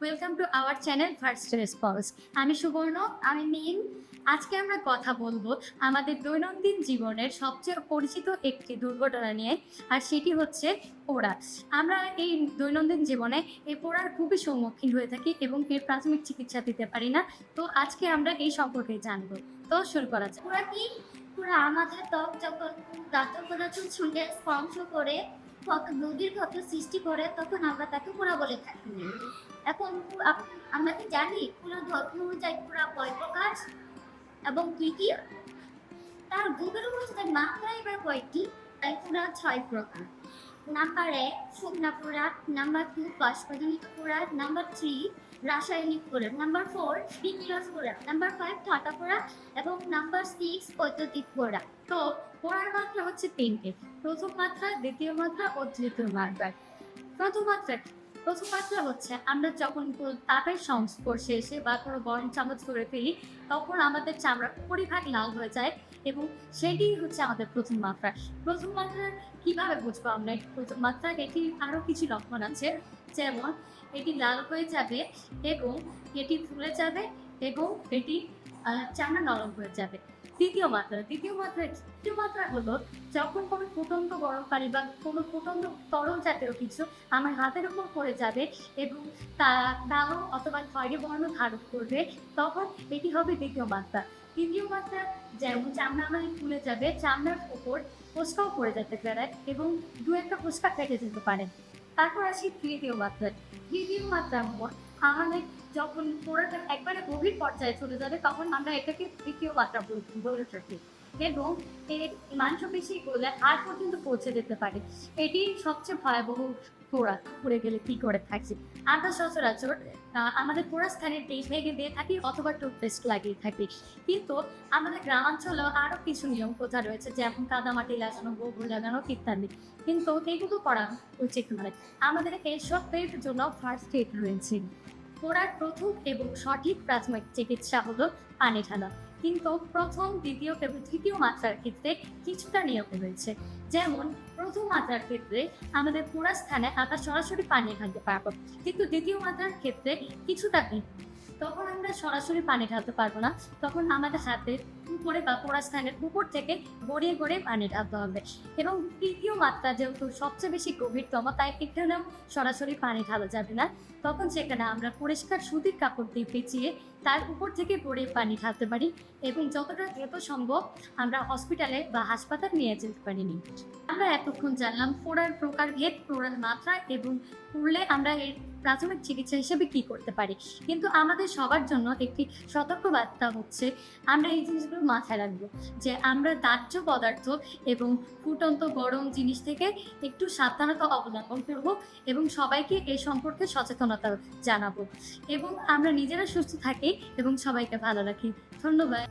Welcome to our channel first response. আমি সুবর্ণ। আমি মিম। আজকে আমরা কথা বলবো আমাদের দৈনন্দিন জীবনের সবচেয়ে পরিচিত একটি দুর্ঘটনা নিয়ে, আর সেটি হচ্ছে পোড়া। আমরা এই দৈনন্দিন জীবনে এই পোড়ার খুবই সম্মুখীন হয়ে থাকি এবং এর প্রাথমিক চিকিৎসা দিতে পারি না। তো আজকে আমরা এই সম্পর্কে জানবো। তো শুরু করা যাক। পুরা কি পুরা আমাদের ত্বক যখন দাঁত পদার্থের সঙ্গে স্পর্শ করে নদীর ক্ষত সৃষ্টি করে তখন আমরা তাকে পুরা বলে থাকি। এখন আমরা কি জানি পুরা ধর্ম অনুযায়ী পুরা কয় প্রকার এবং কি কি তার গভীর অবস্থায় মাত্রায় বা কয়টি, তাই পুরা 6 প্রকার। নাম্বার 1 শুকনা পোড়া, নাম্বার 2 বাষ্পজনিত পোড়া, নাম্বার 3 রাসায়নিক পোড়া, নাম্বার 4 বিক্রিয়জ পোড়া, নাম্বার 5 ঠাটা পোড়া এবং নাম্বার 6 বৈদ্যুতিক পোড়া। তো পোড়ার মাত্রা হচ্ছে তিনটে: প্রথম মাত্রা, দ্বিতীয় মাত্রা ও তৃতীয় মাত্রা। প্রথম মাত্রা হচ্ছে আমরা যখন কোনো তাপের সংস্পর্শে এসে বা কোনো গরম চামচ করে ফেলি, তখন আমাদের চামড়া পরিভাগ লাল হয়ে যায় এবং সেটি হচ্ছে আমাদের প্রথম মাত্রা। প্রথম মাত্রা কিভাবে বুঝবো আমরা প্রথম মাত্রা? এটি আরও কিছু লক্ষণ আছে, যেমন এটি লাল হয়ে যাবে এবং এটি ফুলে যাবে এবং এটি চামড়া নরম হয়ে যাবে। দ্বিতীয় মাত্রা হলো যখন কোনো ফুটন্ত গরম পানি বা কোনো ফুটন্ত তরল জাতীয় কিছু আমার হাতের উপর পড়ে যাবে এবং তা কালো অথবা খয়েরি বর্ণ ধারণ করবে, তখন এটি হবে দ্বিতীয় মাত্রা। তৃতীয় মাত্রা যেমন চামড়া আমাদের ফুলে যাবে, চামড়ার উপর ফোস্কাও পড়ে যেতে পারে এবং দু একটা ফোস্কা কেটে যেতে পারে। তারপর আসি তৃতীয় মাত্রায়। তৃতীয় মাত্রা আমাদের যখন পোড়াটা একবারে গভীর পর্যায়ে চলে যাবে, তখন আমরা এটাকে তৃতীয় মাত্রা বলে থাকি এবং এর মাংসপেশিগুলো হাড় পর্যন্ত পৌঁছে যেতে পারে। এটি সবচেয়ে ভয়াবহ পোড়া। পুড়ে গেলে কি করে থাকছে? আমরা সচরাচর আমাদের পোড়া স্থানের টেস্ট ভেঙে দিয়ে থাকি অথবা টুথপেস্ট লাগিয়ে থাকি, কিন্তু আমাদের গ্রামাঞ্চলেও আরও কিছু নিয়ম প্রথা রয়েছে, যেমন কাদামাটি লাগানো, গোবর লাগানো ইত্যাদি, কিন্তু এগুলো করা উচিত নয়। আমাদের এসবের জন্য ফার্স্ট এড রয়েছে। পোড়ার প্রথম এবং সঠিক প্রাথমিক চিকিৎসা হলো পানি ঢালা, কিন্তু প্রথম, দ্বিতীয় এবং তৃতীয় মাত্রার ক্ষেত্রে কিছুটা নিয়ম রয়েছে। যেমন প্রথম মাত্রার ক্ষেত্রে আমাদের পোড়া স্থানে আমরা সরাসরি পানি ঢালতে পারবো, কিন্তু দ্বিতীয় মাত্রার ক্ষেত্রে কিছুটা ভিন্ন। তখন আমরা সরাসরি পানি ঢালতে পারবো না, তখন আমাদের হাতের উপরে বা পোড়া স্থানের উপর থেকে গড়িয়ে গড়িয়ে পানি ঢালতে হবে। এবং তৃতীয় মাত্রা যেহেতু সবচেয়ে বেশি গভীরতম, তাই এখানেও সরাসরি পানি ঢালা যাবে না। তখন সেখানে আমরা পরিষ্কার সুতির কাপড় দিয়ে পেঁচিয়ে তার উপর থেকে গড়িয়ে পানি ঢালতে পারি এবং যতটা দ্রুত সম্ভব আমরা হসপিটালে বা হাসপাতাল নিয়ে যেতে পারিনি। আমরা এতক্ষণ জানলাম পোড়ার প্রকারভেদ, পোড়ার মাত্রা এবং পুড়লে আমরা এর প্রাথমিক চিকিৎসা হিসেবে কি করতে পারি। কিন্তু আমাদের সবার জন্য একটি সতর্কবার্তা হচ্ছে, আমরা এই জিনিসগুলো মাথায় রাখবো যে আমরা দাহ্য পদার্থ এবং ফুটন্ত গরম জিনিস থেকে একটু সাবধানতা অবলম্বন করব এবং সবাইকে এই সম্পর্কে সচেতনতা জানাবো এবং আমরা নিজেরা সুস্থ থাকি এবং সবাইকে ভালো রাখি। ধন্যবাদ।